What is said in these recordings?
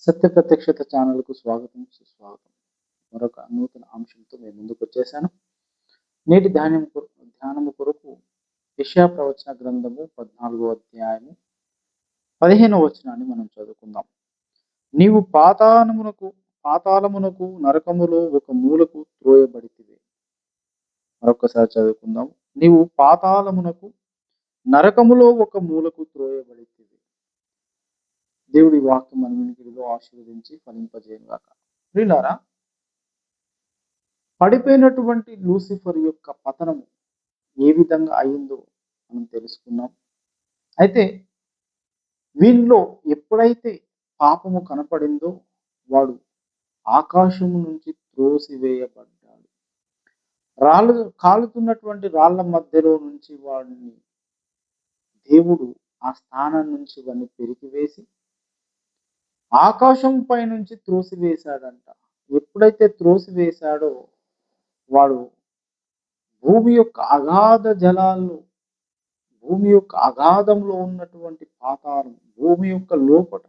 సత్య ప్రత్యక్షత ఛానల్‌కు స్వాగతం, సుస్వాగతం. మరొక నూతన అంశంతో మీ ముందుకొచ్చేసాను. నేటి ధ్యానము కొరకు యెషయా ప్రవచన గ్రంథము 14వ అధ్యాయము 15వ వచనాన్ని మనం చదువుకుందాం. నీవు పాతాళమునకు నరకములో ఒక మూలకు త్రోయబడితివి. మరొకసారి చదువుకుందాం. నీవు పాతాళమునకు నరకములో ఒక మూలకు త్రోయబడితివి. దేవుడి వాక్యం మన వినికిడిలో ఆశీర్వదించి ఫలింపజేయుగాక. ప్రియులారా, పడిపోయినటువంటి లూసిఫర్ యొక్క పతనము ఏ విధంగా అయిందో మనం తెలుసుకున్నాం. అయితే వీళ్ళలో ఎప్పుడైతే పాపము కనపడిందో వాడు ఆకాశము నుంచి త్రోసివేయబడ్డాడు. కాలుతున్నటువంటి రాళ్ల మధ్యలో నుంచి వాడిని దేవుడు ఆ స్థానం నుంచి వాడిని పెరికివేసి ఆకాశం పై నుంచి త్రోసివేశాడంట. ఎప్పుడైతే త్రోసివేశాడో వాడు భూమి యొక్క అగాధంలో ఉన్నటువంటి పాతాళం, భూమి యొక్క లోపట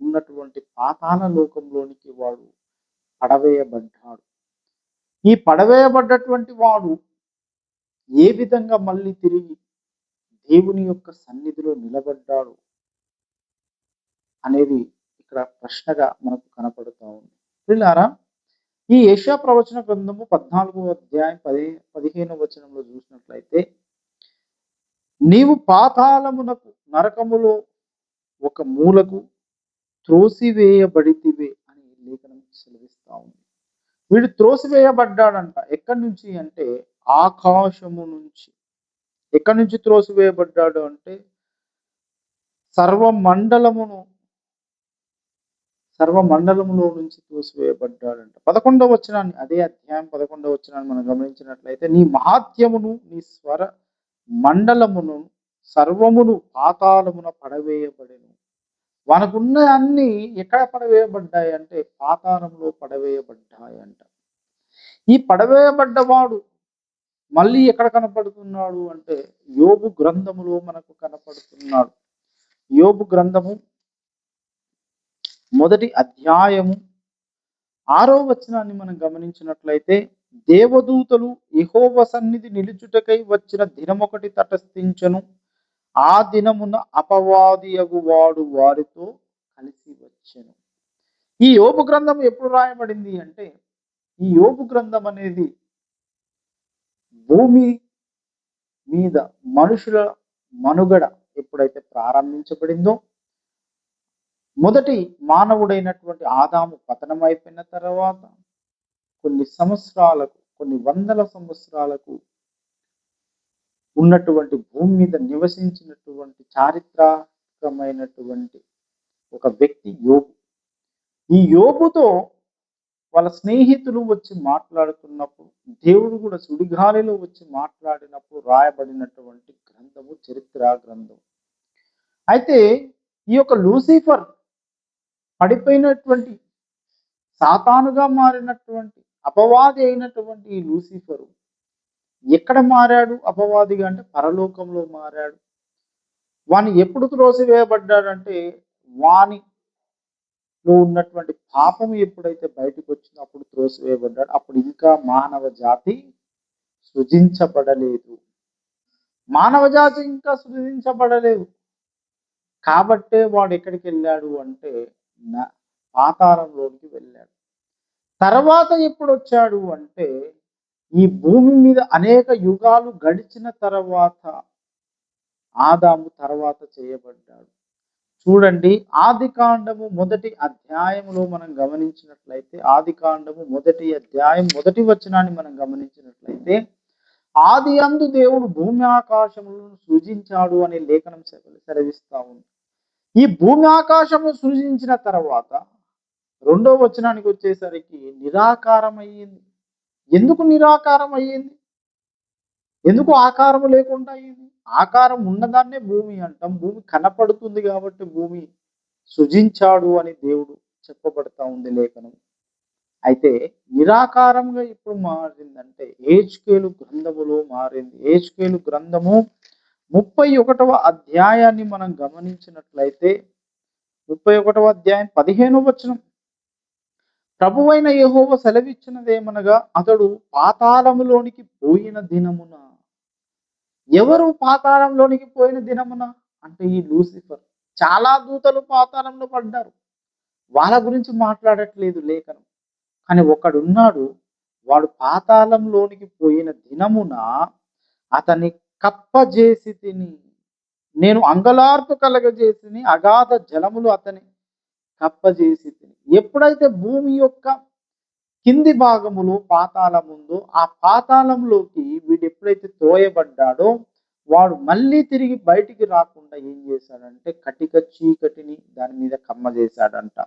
ఉన్నటువంటి పాతాళ లోకంలోనికి వాడు పడవేయబడ్డాడు. ఈ పడవేయబడ్డటువంటి వాడు ఏ విధంగా మళ్ళీ తిరిగి దేవుని యొక్క సన్నిధిలో నిలబడ్డాడు అనేది ఇక్కడ ప్రశ్నగా మనకు కనపడుతూ ఉంది. ప్రియులారా, ఈ యెషయా ప్రవచన గ్రంథము 14వ అధ్యాయం 15వ వచనంలో చూసినట్లయితే, నీవు పాతాళమునకు నరకములో ఒక మూలకు త్రోసివేయబడితివే అని లేఖనం సెలవిస్తా ఉంది. వీడు త్రోసివేయబడ్డాడంట. ఎక్కడి నుంచి అంటే ఆకాశము నుంచి. ఎక్కడి నుంచి త్రోసివేయబడ్డాడు అంటే సర్వమండలములో నుంచి త్రోసివేయబడ్డాడంట. 11వ వచనాన్ని, అదే అధ్యాయం 11వ వచనాన్ని మనం గమనించినట్లయితే, నీ మహాత్యమును నీ స్వర మండలమును సర్వమును పాతాళమున పడవేయబడెను. మనకున్న అన్ని ఎక్కడ పడవేయబడ్డాయి అంటే పాతాళంలో పడవేయబడ్డాయంట. ఈ పడవేయబడ్డవాడు మళ్ళీ ఎక్కడ కనపడుతున్నాడు అంటే యోబు గ్రంథములో మనకు కనపడుతున్నాడు. యోబు గ్రంథము 1వ అధ్యాయము 6వ వచనాన్ని మనం గమనించినట్లయితే, దేవదూతలు యెహోవా సన్నిధి నిలుచుటకై వచ్చిన దినమొకటి తటస్థించెను. ఆ దినమున అపవాదియగు వాడు వారితో కలిసి వచ్చెను. ఈ యోబు గ్రంథం ఎప్పుడు రాయబడింది అంటే, ఈ యోబు గ్రంథం అనేది భూమి మీద మనుషుల మనుగడ ఎప్పుడైతే ప్రారంభించబడిందో, మొదటి మానవుడైనటువంటి ఆదాము పతనం అయిపోయిన తర్వాత కొన్ని వందల సంవత్సరాలకు ఉన్నటువంటి భూమి మీద నివసించినటువంటి చారిత్రాత్మకమైనటువంటి ఒక వ్యక్తి యోబు. ఈ యోబుతో వాళ్ళ స్నేహితులు వచ్చి మాట్లాడుతున్నప్పుడు, దేవుడు కూడా సుడిగాలిలో వచ్చి మాట్లాడినప్పుడు రాయబడినటువంటి గ్రంథము చరిత్ర గ్రంథం. అయితే ఈ యొక్క లూసిఫర్ పడిపోయినటువంటి సాతానుగా మారినటువంటి అపవాది అయినటువంటి ఈ లూసిఫరు ఎక్కడ మారాడు అపవాదిగా అంటే పరలోకంలో మారాడు. వాని ఎప్పుడు త్రోసివేయబడ్డాడంటే వానిలో ఉన్నటువంటి పాపము ఎప్పుడైతే బయటకు వచ్చిందో అప్పుడు త్రోసివేయబడ్డాడు. అప్పుడు ఇంకా మానవ జాతి సృజించబడలేదు. కాబట్టే వాడు ఎక్కడికి వెళ్ళాడు అంటే పాతాళంలోనికి వెళ్ళాడు. తర్వాత ఎప్పుడు వచ్చాడు అంటే ఈ భూమి మీద అనేక యుగాలు గడిచిన తర్వాత ఆదాము తర్వాత చేయబడ్డాడు. చూడండి, ఆదికాండము 1వ అధ్యాయంలో మనం గమనించినట్లయితే, ఆదికాండము 1వ అధ్యాయం 1వ వచనాన్ని మనం గమనించినట్లయితే, ఆది అందు దేవుడు భూమి ఆకాశములను సృజించాడు అనే లేఖనం సెలవిస్తా ఉంది. ఈ భూమి ఆకాశము సృజించిన తర్వాత 2వ వచనానికి వచ్చేసరికి నిరాకారం అయ్యింది. ఎందుకు నిరాకారం అయ్యింది? ఎందుకు ఆకారం లేకుండా అయ్యింది? ఆకారం ఉన్నదాన్నే భూమి అంటాం. భూమి కనపడుతుంది కాబట్టి భూమి సృజించాడు అని దేవుడు చెప్పబడతా ఉంది లేఖనం. అయితే నిరాకారంగా ఇప్పుడు మారిందంటే హెజ్కేలు గ్రంథములో మారింది. హెజ్కేలు గ్రంథము 31వ అధ్యాయాన్ని మనం గమనించినట్లయితే 31వ అధ్యాయం 15వ వచనం. ప్రభువైన యెహోవా సెలవిచ్చినదేమనగా, అతడు పాతాళములోనికి పోయిన దినమున. ఎవరు పాతాళంలోనికి పోయిన దినమున అంటే ఈ లూసిఫర్. చాలా దూతలు పాతాళంలో పడ్డారు. వాళ్ళ గురించి మాట్లాడట్లేదు లేఖనం. కానీ ఒకడున్నాడు, వాడు పాతాళంలోనికి పోయిన దినమున అతన్ని కప్పజేసి తిని, నేను అంగలార్పు కలగజేసిని, అగాధ జలములు అతని కప్పజేసి తిని. ఎప్పుడైతే భూమి యొక్క కింది భాగములో పాతాళం ఉందో, ఆ పాతాళంలోకి వీడు ఎప్పుడైతే త్రోయబడ్డాడో, వాడు మళ్ళీ తిరిగి బయటికి రాకుండా ఏం చేశాడంటే కటిక చీకటిని దాని మీద కమ్మజేశాడంట.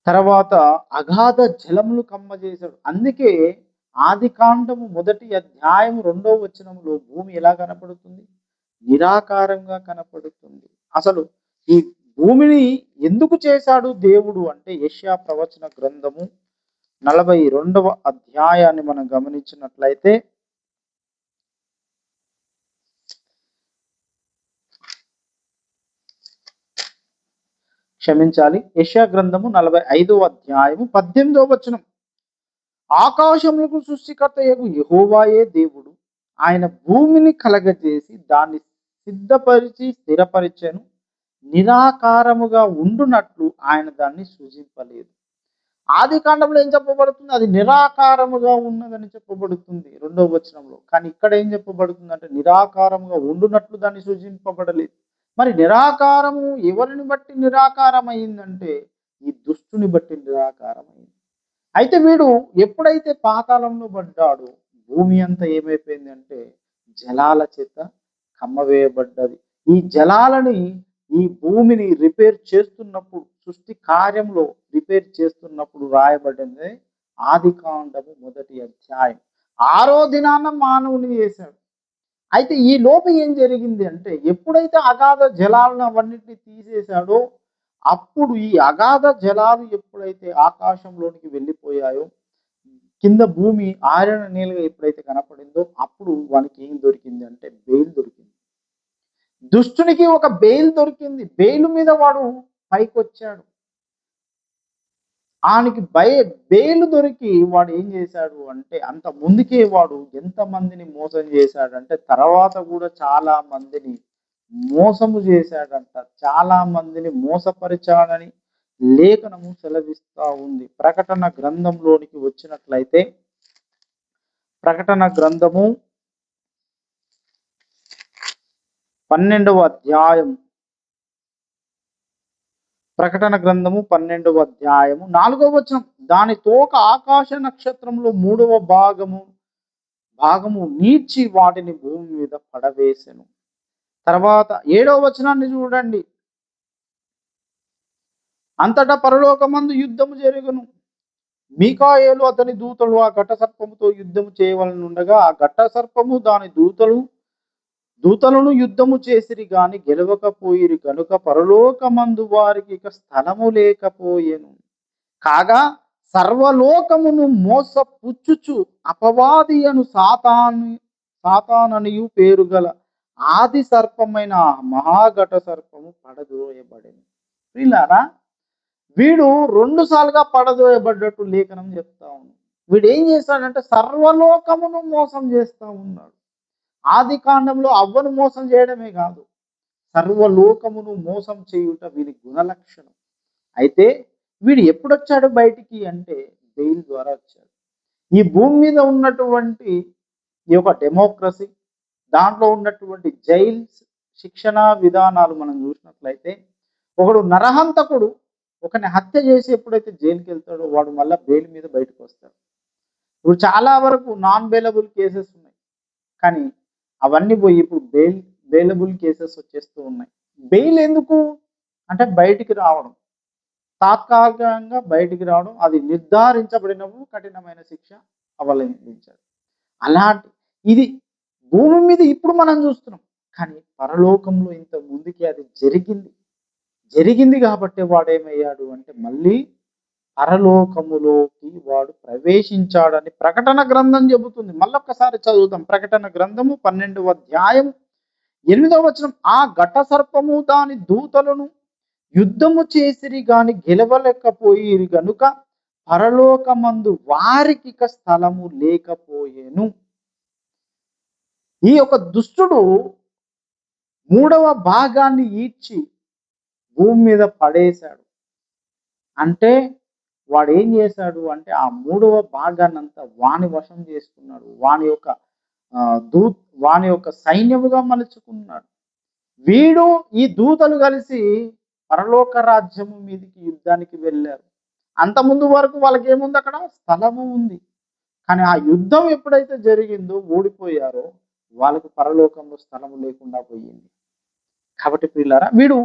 తర్వాత అగాధ జలములు కమ్మజేశాడు. అందుకే ఆదికాండము 1వ అధ్యాయం 2వ వచనంలో భూమి ఎలా కనపడుతుంది? నిరాకారంగా కనపడుతుంది. అసలు ఈ భూమిని ఎందుకు చేశాడు దేవుడు అంటే యెషయా ప్రవచన గ్రంథము 42వ అధ్యాయాన్ని మనం గమనించినట్లయితే, క్షమించాలి, యెషయా గ్రంథము 45వ అధ్యాయము 18వ వచనం. ఆకాశములకు సృష్టికర్తయగు యెహోవాయే దేవుడు, ఆయన భూమిని కలగజేసి దాన్ని సిద్ధపరిచి స్థిరపరిచెను, నిరాకారముగా ఉండునట్లు ఆయన దాన్ని సృజింపలేదు. ఆది కాండంలో ఏం చెప్పబడుతుంది? అది నిరాకారముగా ఉన్నదని చెప్పబడుతుంది 2వ వచనంలో. కానీ ఇక్కడ ఏం చెప్పబడుతుంది అంటే నిరాకారముగా ఉండునట్లు దాన్ని సృజింపబడలేదు. మరి నిరాకారము ఎవరిని బట్టి నిరాకారం అయిందంటే ఈ దుష్టుని బట్టి నిరాకారం అయింది. అయితే వీడు ఎప్పుడైతే పాతాళంలో పడ్డాడో భూమి అంతా ఏమైపోయింది అంటే జలాల చేత కమ్మవేయబడ్డది. ఈ జలాలని ఈ భూమిని రిపేర్ చేస్తున్నప్పుడు, సృష్టి కార్యంలో రిపేర్ చేస్తున్నప్పుడు రాయబడింది ఆదికాండము 1వ అధ్యాయం. 6వ దినాన మానవుని చేశాడు. అయితే ఈ లోపు ఏం జరిగింది అంటే ఎప్పుడైతే అగాధ జలాలను అవన్నిటిని తీసేశాడో, అప్పుడు ఈ అగాధ జలాలు ఎప్పుడైతే ఆకాశంలోనికి వెళ్ళిపోయాయో, కింద భూమి ఆరిన నీళ్ళగా ఎప్పుడైతే కనపడిందో, అప్పుడు వానికి ఏం దొరికింది అంటే బెయిల్ దొరికింది. దుష్టునికి ఒక బెయిల్ దొరికింది. బెయిల్ మీద వాడు పైకొచ్చాడు. ఆయనకి బెయిల్ దొరికి వాడు ఏం చేశాడు అంటే అంత ముందుకే వాడు ఎంతమందిని మోసం చేశాడంటే తర్వాత కూడా చాలా మందిని మోసము చేశాడంట. చాలా మందిని మోసపరిచాడని లేఖనము సెలవిస్తా ఉంది. ప్రకటన గ్రంథంలోనికి వచ్చినట్లయితే, ప్రకటన గ్రంథము 12వ అధ్యాయం, ప్రకటన గ్రంథము 12వ అధ్యాయము 4వ వచనం. దాని తోక ఆకాశ నక్షత్రంలో 3వ భాగము నీడ్చి వాటిని భూమి మీద పడవేసెను. తర్వాత 7వ వచనాన్ని చూడండి. అంతటా పరలోకమందు యుద్ధము జరుగును. మీకాయేలు అతని దూతలు ఆ ఘట సర్పముతో యుద్ధము చేయవలనుండగా, ఆ ఘట సర్పము దాని దూతలను యుద్ధము చేసిరి గాని గెలవకపోయిరి కనుక పరలోకమందు వారికి ఇక స్థలము లేకపోయెను. కాగా సర్వలోకమును మోసపుచ్చుచు అపవాది అను సాతాననియు పేరు గల ఆది సర్పమైన మహాఘట సర్పము పడద్రోయబడెను. ప్రియులారా, వీడు 2 సార్లుగా పడదోయబడ్డట్టు లేఖనం చెప్తా ఉంది. వీడు ఏం చేస్తాడంటే సర్వలోకమును మోసం చేస్తా ఉన్నాడు. ఆది కాండంలో అవ్వను మోసం చేయడమే కాదు, సర్వలోకమును మోసం చేయుట వీడి గుణలక్షణం. అయితే వీడు ఎప్పుడొచ్చాడు బయటికి అంటే బెయిల్ ద్వారా వచ్చాడు. ఈ భూమి మీద ఉన్నటువంటి ఈ యొక్క డెమోక్రసీ, దాంట్లో ఉన్నటువంటి జైల్స్, శిక్షణ విధానాలు మనం చూసినట్లయితే, ఒకడు నరహంతకుడు ఒకని హత్య చేసి ఎప్పుడైతే జైలుకి వెళ్తాడో వాడు మళ్ళీ బెయిల్ మీద బయటకు వస్తాడు. ఇప్పుడు చాలా వరకు నాన్ బెయిలబుల్ కేసెస్ ఉన్నాయి, కానీ అవన్నీ పోయి ఇప్పుడు బెయిలబుల్ కేసెస్ వచ్చేస్తూ ఉన్నాయి. బెయిల్ ఎందుకు అంటే బయటికి రావడం, తాత్కాలికంగా బయటికి రావడం, అది నిర్ధారించబడినప్పుడు కఠినమైన శిక్ష అవలంబించాడు. అలాంటి ఇది భూమి మీద ఇప్పుడు మనం చూస్తున్నాం, కానీ పరలోకంలో ఇంత ముందుకి అది జరిగింది కాబట్టి వాడేమయ్యాడు అంటే మళ్ళీ పరలోకములోకి వాడు ప్రవేశించాడని ప్రకటన గ్రంథం చెబుతుంది. మళ్ళొక్కసారి చదువుతాం. ప్రకటన గ్రంథము 12వ అధ్యాయం 8వ వచనం. ఆ ఘట సర్పము దాని దూతలను యుద్ధము చేసిరి గాని గెలవలేకపోయిరి గనుక పరలోకమందు వారికి ఇక స్థలము లేకపోయెను. ఈ యొక్క దుష్టుడు మూడవ భాగాన్ని ఈడ్చి భూమి మీద పడేశాడు. అంటే వాడు ఏం చేశాడు అంటే ఆ మూడవ భాగాన్నంతా వాని వశం చేసుకున్నాడు. వాని యొక్క సైన్యముగా మలుచుకున్నాడు. వీడు ఈ దూతలు కలిసి పరలోక రాజ్యము మీదకి యుద్ధానికి వెళ్ళారు. అంతకుముందు వరకు వాళ్ళకి ఏముంది, అక్కడ స్థలము ఉంది. కానీ ఆ యుద్ధం ఎప్పుడైతే జరిగిందో, ఓడిపోయారో, వాళ్ళకు పరలోకంలో స్థలము లేకుండా పోయింది. కాబట్టి ప్రియులారా, వీడు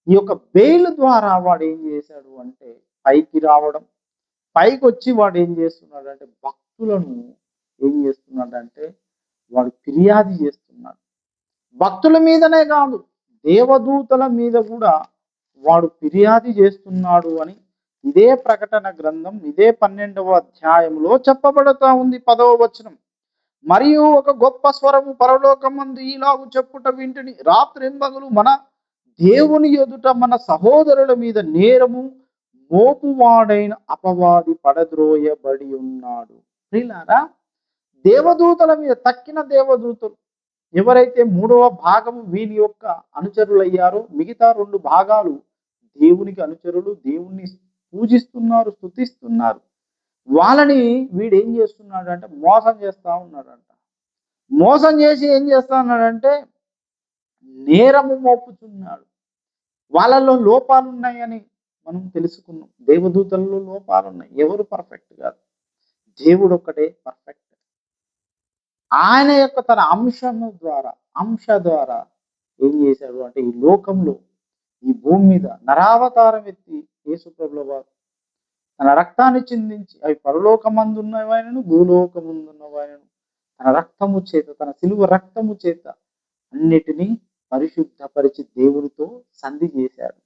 ఈ యొక్క బెయిల్ ద్వారా వాడు ఏం చేశాడు అంటే పైకి రావడం, పైకి వచ్చి వాడు ఏం చేస్తున్నాడు అంటే భక్తులను ఏం చేస్తున్నాడంటే వాడు ఫిర్యాదు చేస్తున్నాడు. భక్తుల మీదనే కాదు, దేవదూతల మీద కూడా వాడు ఫిర్యాదు చేస్తున్నాడు అని ఇదే ప్రకటన గ్రంథం ఇదే 12వ అధ్యాయంలో చెప్పబడుతూ ఉంది. 10వ వచనం, మరియు ఒక గొప్ప స్వరము పరలోకమందు ఈలాగు చెప్పుట వింటిని, రాత్రింబగలు మన దేవుని ఎదుట మన సహోదరుల మీద నేరము మోపువాడైన అపవాది పడద్రోయబడి ఉన్నాడు. ప్రియులారా, దేవదూతల మీద తక్కిన దేవదూతలు ఎవరైతే మూడవ భాగము వీని యొక్క అనుచరులయ్యారో, మిగతా 2 భాగాలు దేవునికి అనుచరులు, దేవుణ్ణి పూజిస్తున్నారు, స్తుతిస్తున్నారు. వాళ్ళని వీడేం చేస్తున్నాడు అంటే మోసం చేస్తా ఉన్నాడంట. మోసం చేసి ఏం చేస్తా ఉన్నాడంటే నేరము మోపుతున్నాడు. వాళ్ళలో లోపాలు ఉన్నాయని మనం తెలుసుకున్నాం. దేవదూతల్లో లోపాలు ఉన్నాయి. ఎవరు పర్ఫెక్ట్ కాదు, దేవుడు ఒక్కటే పర్ఫెక్ట్. ఆయన యొక్క తన అంశ ద్వారా ఏం చేశాడు అంటే ఈ లోకంలో, ఈ భూమి మీద నరావతారం ఎత్తి యేసుప్రభుల వారు తన రక్తాన్ని చిందించి, అవి పరలోకమందున్నవైనను భూలోకమందున్నవైనను తన రక్తము చేత, తన సిలువ రక్తము చేత అన్నిటినీ పరిశుద్ధపరిచి దేవునితో సంధి చేశాడు.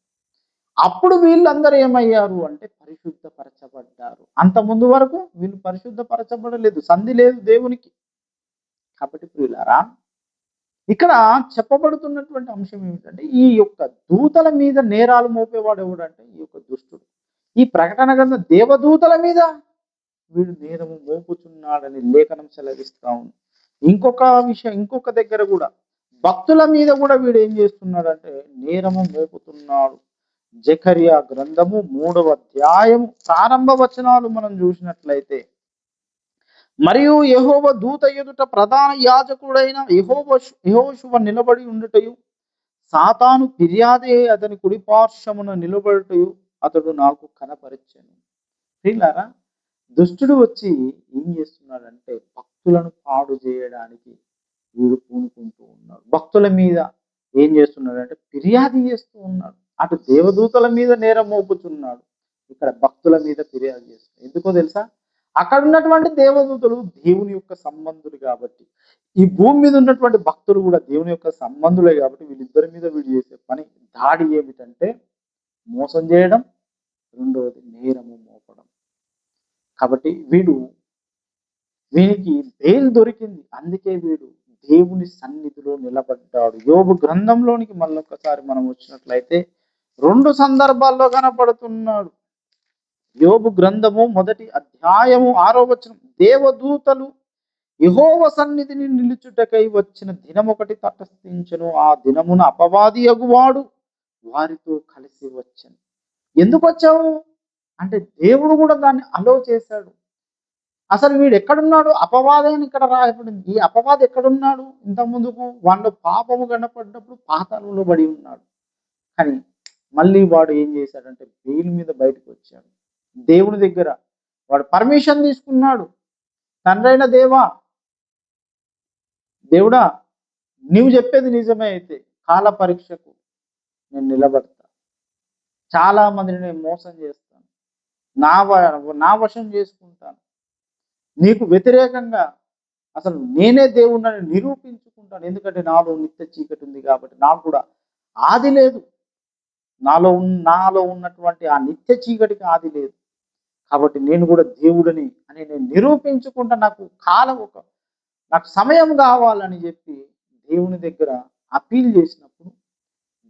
అప్పుడు వీళ్ళందరూ ఏమయ్యారు అంటే పరిశుద్ధపరచబడ్డారు. అంత ముందు వరకు వీళ్ళు పరిశుద్ధపరచబడలేదు, సంధి లేదు దేవునికి. కాబట్టి ప్రియులారా, ఇక్కడ చెప్పబడుతున్నటువంటి అంశం ఏమిటంటే ఈ యొక్క దూతల మీద నేరాలు మోపేవాడు ఎవడంటే ఈ యొక్క దుష్టుడు. ఈ ప్రకటన గ్రంథం దేవదూతల మీద వీడు నేరము మోపుచున్నాడని లేఖనం సెలవిస్తా ఉంది. ఇంకొక దగ్గర కూడా భక్తుల మీద కూడా వీడు ఏం చేస్తున్నాడంటే నేరము మోపుతున్నాడు. జకర్యా గ్రంథము 3వ అధ్యాయము ప్రారంభ వచనాలు మనం చూసినట్లయితే, మరియు యెహోవా దూత ఎదుట ప్రధాన యాజకుడైన యెహోషువ నిలబడి ఉండుటయు, సాతాను ఫిర్యాదే అతని కుడిపార్శ్వమున నిలబడుటయు అతడు నాకు కనపరిచెను. ప్రియులారా, దుష్టుడు వచ్చి ఏం చేస్తున్నాడంటే భక్తులను పాడు చేయడానికి వీడు పూనుకుంటూ ఉన్నాడు. భక్తుల మీద ఏం చేస్తున్నాడంటే ఫిర్యాదు చేస్తూ ఉన్నాడు. అటు దేవదూతల మీద నేరం మోపుతున్నాడు, ఇక్కడ భక్తుల మీద ఫిర్యాదు చేస్తున్నాడు. ఎందుకో తెలుసా? అక్కడ ఉన్నటువంటి దేవదూతలు దేవుని యొక్క సంబంధులు కాబట్టి, ఈ భూమి మీద ఉన్నటువంటి భక్తులు కూడా దేవుని యొక్క సంబంధులే కాబట్టి, వీళ్ళిద్దరి మీద వీడు చేసే దాడి ఏమిటంటే మోసం చేయడం, రెండవది నేరము మోపడం. కాబట్టి వీనికి బెయిల్ దొరికింది. అందుకే వీడు దేవుని సన్నిధిలో నిలబడ్డాడు. యోబు గ్రంథంలోనికి మళ్ళొక్కసారి మనం వచ్చినట్లయితే 2 సందర్భాల్లో కనపడుతున్నాడు. యోబు గ్రంథము 1వ అధ్యాయము 6వ వచనం, దేవదూతలు యెహోవా సన్నిధిని నిలుచుటకై వచ్చిన దినమొకటి తటస్థించెను. ఆ దినమున అపవాది అగువాడు వారితో కలిసి వచ్చెను. ఎందుకు వచ్చావు అంటే దేవుడు కూడా దాన్ని అలో చేశాడు. అసలు వీడు ఎక్కడున్నాడు? అపవాది అని ఇక్కడ రాయబడింది. ఈ అపవాది ఎక్కడున్నాడు? ఇంత ముందుకు వాళ్ళ పాపము కనపడినప్పుడు పాతాళంలో పడి ఉన్నాడు. కానీ మళ్ళీ వాడు ఏం చేశాడంటే బెయిల్ మీద బయటకు వచ్చాడు. దేవుని దగ్గర వాడు పర్మిషన్ తీసుకున్నాడు. తండ్రైన దేవుడా, నీవు చెప్పేది నిజమే అయితే కాల పరీక్షకు నేను నిలబడతా. చాలా మందిని నేను మోసం చేస్తాను, నా వశం చేసుకుంటాను, నీకు వ్యతిరేకంగా అసలు నేనే దేవుణ్ణి నిరూపించుకుంటాను. ఎందుకంటే నాలో నిత్య చీకటి ఉంది కాబట్టి, నాకు కూడా ఆది లేదు. నాలో ఉన్నటువంటి ఆ నిత్య చీకటికి ఆది లేదు. కాబట్టి నేను కూడా దేవుడిని అని నేను నిరూపించుకుంటా. నాకు సమయం కావాలని చెప్పి దేవుని దగ్గర అపీల్ చేసినప్పుడు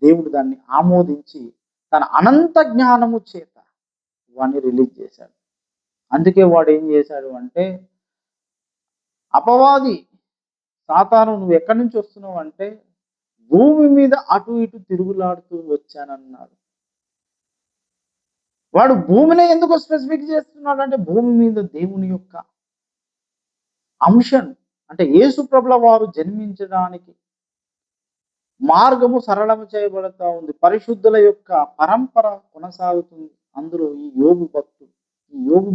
దేవుడు దాన్ని ఆమోదించి తన అనంత జ్ఞానము చేత వాడిని రిలీజ్ చేశాడు. అందుకే వాడు ఏం చేశాడు అంటే, అపవాది సాతాను నువ్వు ఎక్కడి నుంచి వస్తున్నావు అంటే, భూమి మీద అటు ఇటు తిరుగులాడుతూ వచ్చానన్నాడు. వాడు భూమిని ఎందుకు స్పెసిఫిక్ చేస్తున్నాడు అంటే, భూమి మీద దేవుని యొక్క అంశం అంటే యేసు ప్రభుల వారు జన్మించడానికి మార్గము సరళము చేయబడతా ఉంది. పరిశుద్ధుల యొక్క పరంపర కొనసాగుతుంది. అందులో ఈ యోబు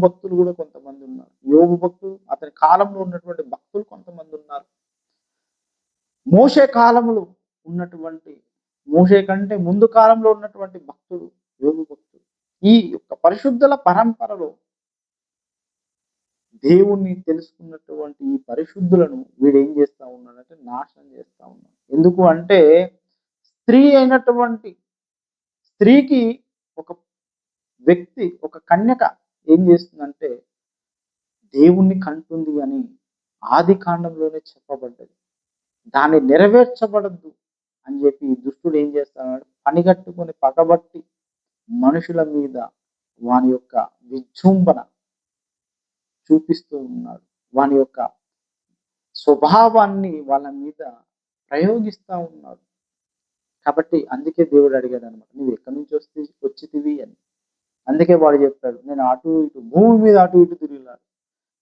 భక్తులు కూడా కొంతమంది ఉన్నారు. యోబు భక్తులు, అతని కాలంలో ఉన్నటువంటి భక్తులు కొంతమంది ఉన్నారు. మోషే కాలంలో ఉన్నటువంటి, మోషే కంటే ముందు కాలంలో ఉన్నటువంటి భక్తుడు యోబు భక్తుడు. ఈ యొక్క పరిశుద్ధుల పరంపరలో దేవుణ్ణి తెలుసుకున్నటువంటి ఈ పరిశుద్ధులను వీడు ఏం చేస్తా ఉన్నాడంటే నాశనం చేస్తా ఉన్నాడు. ఎందుకు అంటే, స్త్రీ అయినటువంటి స్త్రీకి ఒక వ్యక్తి, ఒక కన్యక ఏం చేస్తుందంటే దేవుణ్ణి కంటుంది అని ఆది కాండంలోనే చెప్పబడ్డది. దాన్ని నెరవేర్చబడద్దు అని చెప్పి ఈ దుష్టుడు ఏం చేస్తాడంటే పనిగట్టుకొని పగబట్టి మనుషుల మీద వాని యొక్క విజృంభణ చూపిస్తూ ఉన్నాడు. వాని యొక్క స్వభావాన్ని వాళ్ళ మీద ప్రయోగిస్తూ ఉన్నాడు. కాబట్టి అందుకే దేవుడు అడిగాడు అనమాట, నువ్వు ఎక్కడి నుంచి వచ్చితివి అని. అందుకే వాడు చెప్పాడు, నేను అటు ఇటు భూమి మీద అటు ఇటు తిరిగినాడు.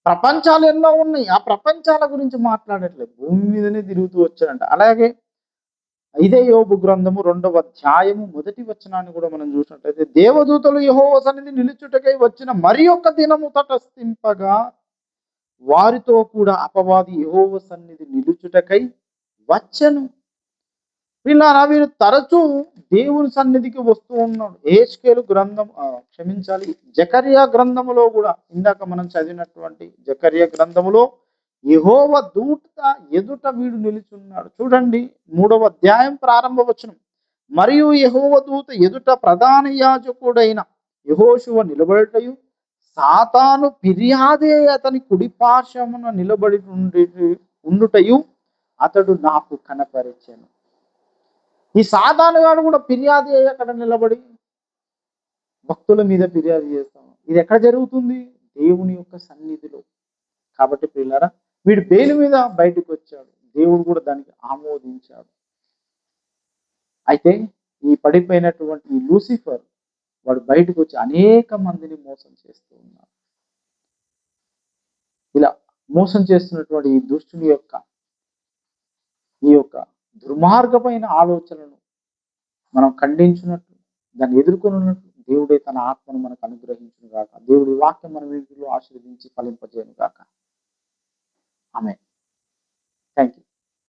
ప్రపంచాలు ఎన్నో ఉన్నాయి, ఆ ప్రపంచాల గురించి మాట్లాడట్లేదు, భూమి మీదనే తిరుగుతూ వచ్చాడంట. అలాగే ఇదే యోబు గ్రంథము 2వ అధ్యాయము 1వ వచనాన్ని కూడా మనం చూసినట్లయితే, దేవదూతలు యెహోవా సన్నిధి నిలుచుటకై వచ్చిన మరి ఒక్క దినము తటస్థింపగా వారితో కూడా అపవాది యెహోవా సన్నిధి నిలుచుటకై వచ్చెను. వీళ్ళారా, వీరు తరచూ దేవుని సన్నిధికి వస్తూ ఉన్నాడు. యెహెజ్కేలు గ్రంథం జకర్యా గ్రంథములో కూడా, ఇందాక మనం చదివినటువంటి జకర్యా గ్రంథములో యెహోవా దూత ఎదుట వీడు నిలుచున్నాడు. చూడండి 3వ అధ్యాయం ప్రారంభ వచనం. మరియు యెహోవా దూత ఎదుట ప్రధాన యాజకుడైన యెహోషువ నిలబడుటయు, సాతాను ఫిర్యాదే అతని కుడిపార్శ్వమున నిలబడి ఉండుటయు అతడు నాకు కనపరిచెను. ఈ సాతాను గాడు కూడా ఫిర్యాదు అక్కడ నిలబడి భక్తుల మీద ఫిర్యాదు చేస్తాము. ఇది ఎక్కడ జరుగుతుంది? దేవుని యొక్క సన్నిధిలో. కాబట్టి ప్రియులారా, వీడు బెయిల్ మీద బయటకు వచ్చాడు, దేవుడు కూడా దానికి ఆమోదించాడు. అయితే ఈ పడిపోయినటువంటి ఈ లూసిఫర్ వాడు బయటకు వచ్చి అనేక మందిని మోసం చేస్తూ ఉన్నాడు. ఇలా మోసం చేస్తున్నటువంటి ఈ దుష్టుని యొక్క ఈ యొక్క దుర్మార్గమైన ఆలోచనలను మనం ఖండించినట్లు, దాన్ని ఎదుర్కొన్నట్లు దేవుడే తన ఆత్మను మనకు అనుగ్రహించును గాక. దేవుడి వాక్యం మన వీటిలో ఆశీర్వదించి ఫలింపజేయను గాక. ఆమేన్. Thank you.